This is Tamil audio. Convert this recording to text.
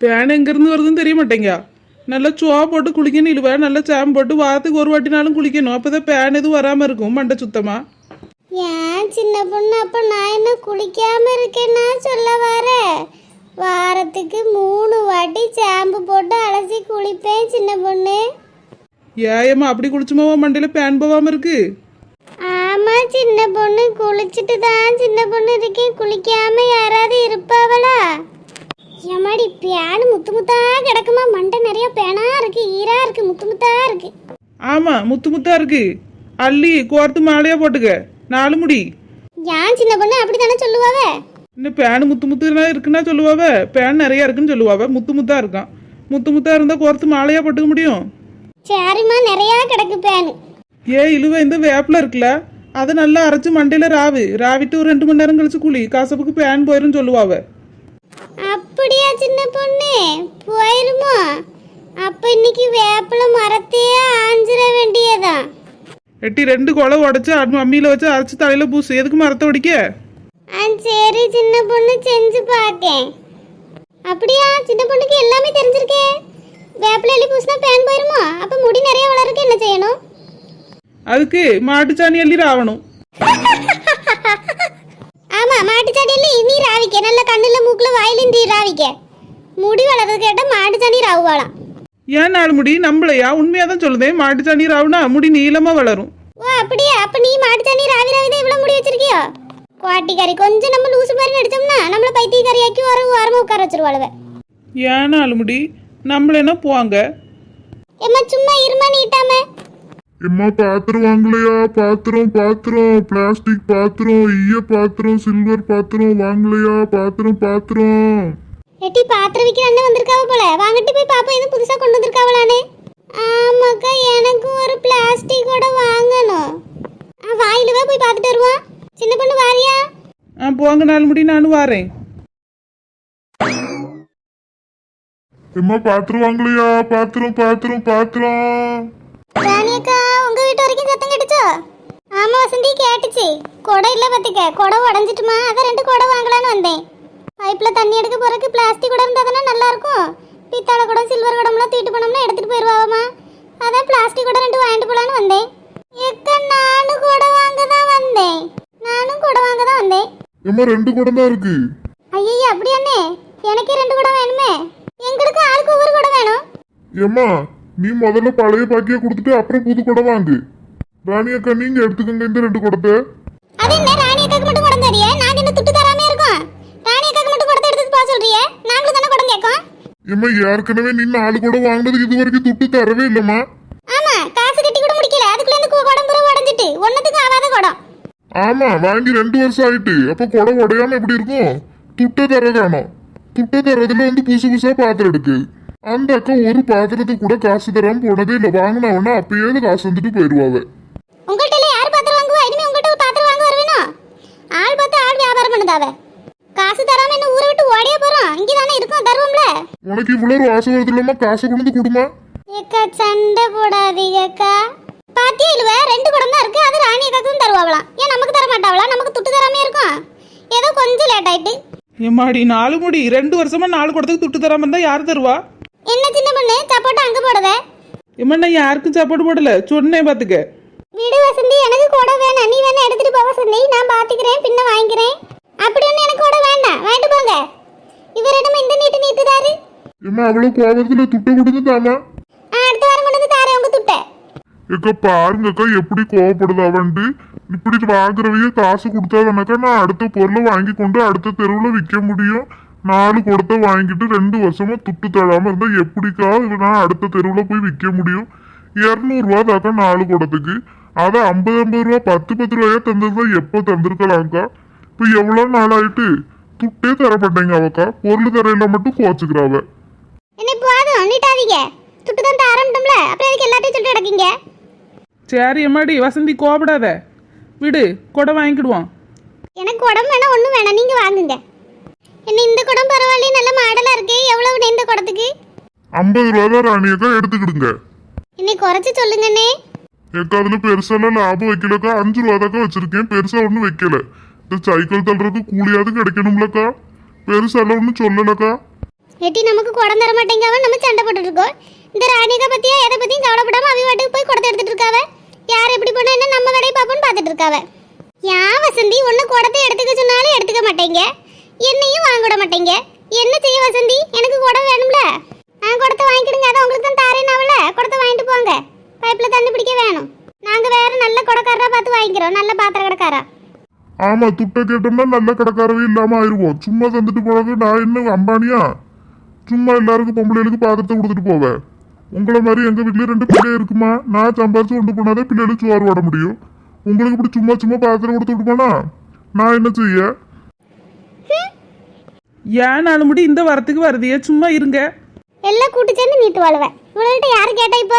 பேன் எங்கேருந்து வருதுன்னு தெரிய மாட்டேங்க. நல்லா சோவா போட்டு குளிக்கணும் இல்லைவா, நல்லா சாம்பு போட்டு வாரத்துக்கு ஒரு வாட்டினாலும் குளிக்கணும். அப்போ தான் பேன் எதுவும் வராமல் இருக்கும் மண்டை சுத்தமாக. ஏன் சின்ன பொண்ணு, அப்போ நான் என்ன குளிக்காம இருக்கேன்னா சொல்ல வர? வாரத்துக்கு 3 வாட்டி ஷாம்பு போட்டு அலசி குளிப்பேன் சின்ன பொண்ணு. ஏயம்மா அப்படி குளிச்சுமாவா மண்டையில் பேன் போகாமல் இருக்கு? ஆமா சின்ன பொண்ணு, குளிச்சுட்டு தான் சின்ன பொண்ணு இருக்கேன். குளிக்காம யாராவது இருப்பாவளா? எம்மாடி பேனு முத்து முத்தா கிடக்குமா? மண்டை நிறைய பேனா இருக்கு, ஈரா இருக்கு, முத்து முத்தா இருக்கு. ஆமாம் முத்து முத்தா இருக்கு. அள்ளி கோர்த்து மாலையாக போட்டுக்க 4 முடி. ஏன் சின்ன பொண்ணு அப்படி தானே சொல்லுவாவ? இன்னும் பேன் முத்து முத்துனா இருக்குன்னா சொல்லுவாவ, பேன் நிறையா இருக்குன்னு சொல்லுவாவ. முத்து முத்தா இருக்கான். முத்து முத்தா இருந்தால் கோர்த்து மாலையாக போட்டுக்க முடியும். சரிம்மா, நிறையா கிடக்கு பேனு. இழுவ இந்த வேப்பில் இருக்குல்ல, அதை நல்லா அரைச்சி மண்டையில் ராவிட்டு ஒரு 2 மணி நேரம் கழிச்சு குளி. காசப்புக்கு பேன் போயிரும் சொல்லுவாவ. அப்படியா சின்ன பொண்ணு? போயிருமோ? அப்ப இன்னைக்கு வேப்பில மரத்தையே ஆஞ்சிட வேண்டியதான். எட்டி 2 கொலை உடச்சி அம்மியில் வச்சு அரைச்சி தலையில் பூசு. எதுக்கு மரத்தை உடைக்க? சரி சின்ன பொண்ணு, செஞ்சு பார்த்தேன். அப்படியா சின்ன பொண்ணுக்கு எல்லாமே தெரிஞ்சிருக்கே. வேப்பில எள்ளி பூசினா பேன் போயிருமோ? அப்ப முடி நிறைய வளருக்கு என்ன செய்யணும்? அதுக்கு மாட்டுச்சாணி அள்ளி ராவணும். ஆமா, மாட்டுச்சாணி அள்ளி நீ ராவிக்க. நல்ல கண்ணுல மூக்குல வாயிலும் தீ ராவிக்க. முடி வளர்றது கேட்ட மாட்டுச்சாணி ராவுவாளாம். ஏன் 4 முடி நம்மளையா? உண்மையாக தான் சொல்லுதேன். மாட்டுச்சாணி ராவுனா முடி நீளமாக வளரும். ஓ அப்படியா? அப்ப நீ மாட்டுச்சாணி ராவி தான் இவ்வளவு முடி வச்சிருக்கியோ? கோட்டிக்காரி, கொஞ்சம் நம்ம லூசு மாதிரி நடிச்சோம்னா நம்மள பைத்தியக்காரியாக்கி ஒரு வாரமா உட்கார வச்சிருவாளுவ. ஏன் 4 முடி? நம்மளேனா போவாங்க. எம்மா சும்மா இருமா, நீட்டாம. எம்மா பாத்திரம் வாங்கலையா? பாத்திரம் பிளாஸ்டிக் பாத்திரம், ஈய பாத்திரம், சில்வர் பாத்திரம் வாங்கலையா? பாத்திரம். எட்டி பாத்திரம் விற்கிற அண்ணன் வந்திருக்காவ போல. வாங்கிட்டு போய் பாப்போம், எதுவும் புதுசா கொண்டு வந்திருக்காவளானே. ஆமாக்கா, எனக்கும் ஒரு பிளாஸ்டிக்கோட வாங்கணும். வாயிலுவா போய் பார்த்துட்டு வருவோம். சின்ன பொண்ணு வாரியா? போங்க 4 முடி, நானும் வாரேன். எம்மா பாத்திரம் வாங்கலையா? பாத்திரம். ராணியக்கா, உங்க வீட்டு வரைக்கும் சத்தம் கேட்டுச்சோ? ஆமா வசந்தி, கேட்டுச்சு. குடம் இல்ல பத்துக்க, குடம் உடஞ்சிட்டுமா, அதான் 2 குடம் வாங்கலான்னு வந்தேன். பைப்ல தண்ணி எடுக்க போறதுக்கு பிளாஸ்டிக் குடம் இருந்தா தானே நல்லா இருக்கும். பித்தளை குடம், சில்வர் குடம்லாம் தூக்கிட்டு போனோம்னா எடுத்துட்டு போயிருவாமா. அதான் பிளாஸ்டிக் குடம் 2 வாங்கிட்டு போலான்னு வந்தேன். எக்க, நானும் குடம் வாங்க தான் வந்தேன். எம்மா 2 குடம் தான் இருக்கு. ஐயா அப்படியானே? எனக்கு 2 குடம் வேணுமே. எங்களுக்கு ஆளுக்கு ஒவ்வொரு குடம் வேணும். எம்மா நீ முதல்ல பழைய பாக்கிய கொடுத்துட்டு அப்புறம் புது குடம் வாங்கு. ராணி அக்கா, நீங்க எடுத்துக்கங்க இந்த 2 குடத்தை. அது என்ன ராணி அக்காக்கு மட்டும் குடம் தரியே? நாங்க என்ன துட்டு தராமே இருக்கோம்? ராணி அக்காக்கு மட்டும் குடத்தை எடுத்து போ சொல்றியே? நாங்களும் தானே குடம் கேட்கோம். எம்மா ஏற்கனவே நீ 4 குடம் வாங்கினதுக்கு இது வரைக்கும் துட்டு தரவே இல்லம்மா. ஆமா, காசு கட்டி கூட முடிக்கல. அதுக்குள்ள இந்த குடம் பூரா உடைஞ்சிட்டு ஒன்னத்துக்கு ஆகாத குடம். ஆமா, வாங்கி 2 வருஷம் ஆயிட்டு. அப்ப குடம் உடையாம எப்படி இருக்கும்? துட்டை தர காணும். துட்டை தரதுல புதுசா பாத்திரம் எடுக்கு. அந்த அக்கா ஒரு பாத்திரத்துக்கு கூட காசு தராம போனதே இல்லை. வாங்கினவனா அப்பயே காசு வந்துட்டு போயிடுவாங்க. உங்கள்கிட்ட யார் பாத்திரம் வாங்குவா? இனிமே உங்கள்கிட்ட ஒரு பாத்திரம் வாங்க வருவேனோ? ஆள் பார்த்து ஆள் வியாபாரம் பண்ணுதாவ. காசு தராம என்ன ஊரை விட்டு ஓடிய போறோம்? இங்கதானே இருக்கோம், தருவோம்ல. உனக்கு இவ்வளவு ஆசை வருது இல்லாம காசை கொண்டு கொடுமா. ஏக்கா சண்டை போடாதீங்கக்கா. பாத்தியா இல்ல, 2 குடம் தான் இருக்கு. அது ராணி அக்காக்கும் தருவாங்களாம். ஏன் நமக்கு தர மாட்டாவளா? நமக்கு துட்டு தராமே இருக்கும். ஏதோ கொஞ்சம் லேட் ஆயிட்டு. எம்மாடி 4 முடி, 2 வருஷமா 4 குடத்துக்கு துட்டு தராம இருந்தா யார் தருவா? என்ன சின்ன பொண்ணு, சப்போட்டா அங்க போடுத? எம்மா நான் யாருக்கும் சாப்பாடு போடல, சொன்னேன் பாத்துக்க. வீடு வசந்தி, எனக்கு கூட வேணாம். நீ வேணா எடுத்துட்டு போ வசந்தி, நான் பாத்துக்கிறேன், பின்ன வாங்கிக்கிறேன். அப்படி ஒண்ணு எனக்கு கூட வேண்டாம், வாங்கிட்டு போங்க. இவரிடம் இந்த நீட்டுதாரு. எம்மா அவ்வளவு கோபத்துல துட்டை கொடுத்து தாமா. அடுத்த வாரம் கொண்டு வந்து தாரேன் உங்க துட்டை. ஏக்கா பாருங்க அக்கா எப்படி கோவப்படுது அவன்ட்டு. இப்படி வாங்குறவைய காசு கொடுத்தாதானக்கா நான் அடுத்த பொருளை வாங்கி கொண்டு அடுத்த தெருவில் விற்க முடியும். 4 குடத்தை வாங்கிட்டு 2 வருஷமா துட்டு தராம இருந்தா எப்படிக்கா நான் அடுத்த தெருவில் போய் விற்க முடியும்? 200 ரூபா தாக்கா 4 குடத்துக்கு. அதை 50 ரூபா 10 ரூபாயா தந்திருந்தா எப்போ தந்திருக்கலாம்க்கா. இப்போ எவ்வளோ நாள் ஆயிட்டு துட்டே தரப்பட்டேங்க அவக்கா. பொருள் தரையில மட்டும் கோச்சுக்கிறாவ. என்ன போதும், நீட்டாதீங்க. துட்டு தான் ஆரம்பிட்டோம்ல, அப்புறம் எதுக்கு எல்லாத்தையும் சொல்லிட்டு கிடக்கீங்க? சரி எம்மாடி வசந்தி, கோபப்படாத. விடு, குடம் வாங்கிக்கிடுவோம். எனக்கு குடம் வேணா, ஒன்றும் வேணாம், நீங்க வாங்குங்க. என்ன இந்த குடம் பரவாயில்லையே, நல்ல மாடலா இருக்கு. எவ்வளவு இந்த குடத்துக்கு? 50 ரூபா தான் ராணியக்கா, எடுத்துக்கிடுங்க. இன்னைக்கு குறைச்சு சொல்லுங்கண்ணே. ஏக்கா அதுல பெருசாலாம் லாபம் வைக்கலக்கா. 5 ரூபா தாக்கா வச்சிருக்கேன், பெருசா ஒன்றும் வைக்கல. இந்த சைக்கிள் தள்ளுறதுக்கு கூலியாவது கிடைக்கணும்லக்கா. பெருசாலாம் ஒன்றும் சொல்லலக்கா. எட்டி நமக்கு குடம் தர மாட்டேங்க அவன் நம்ம சண்டை போட்டுட்டு இருக்கோம். இந்த ராணிகா பத்தியா எதை பத்தியும் கவலைப்படாம அவ வாட்டுக்கு போய் குடத்தை எடுத்துட்டு இருக்காவ. யார் எப்படி போனா என்ன நம்ம வேலையை பார்ப்போம்னு பார்த்துட்டு இருக்காவ. ஏன் வசந்தி ஒன்று குடத்தை எடுத்துக்க சொன்னாலும் எடுத்துக்க மாட்டேங்க, என்னையும் வாங்க விட மாட்டேங்க. என்ன செய்ய வசந்தி? எனக்கு குடம் வேணும்ல. குடத்தை வாங்கிக்கிடுங்க, அதை உங்களுக்கு தான் தாரேனாவில. குடத்தை வாங்கிட்டு போங்க. பைப்பில் தண்ணி பிடிக்க வேணும். நாங்கள் வேற நல்ல குடக்காரரா பார்த்து வாங்கிக்கிறோம், நல்ல பாத்திர கடைக்காரா. ஆமா, துட்டை கேட்டோம்னா நல்ல கடைக்காரவே இல்லாம ஆயிருவோம். சும்மா தந்துட்டு போனது நான் என்ன அம்பானியா? சும்மா எல்லாருக்கும் பொம்பளைகளுக்கு பாத்திரத்தை கொடுத்துட்டு போவேன். உங்களை மாதிரி எங்க வீட்லயும் 2 பிள்ளை இருக்குமா? நான் சம்பாரிச்சு கொண்டு போனாதே பிள்ளைகளுக்கு சோறு ஓட முடியும். உங்களுக்கு இப்படி சும்மா சும்மா பாத்திரம் கொடுத்துட்டு போனா நான் என்ன செய்ய? ஏன் நாலு முடி இந்த வரத்துக்கு வருதியே, சும்மா இருங்க. எல்லாம் கூட்டு சேர்ந்து நீட்டு வாழ்வேன். இவள்கிட்ட யாரு கேட்டா இப்போ?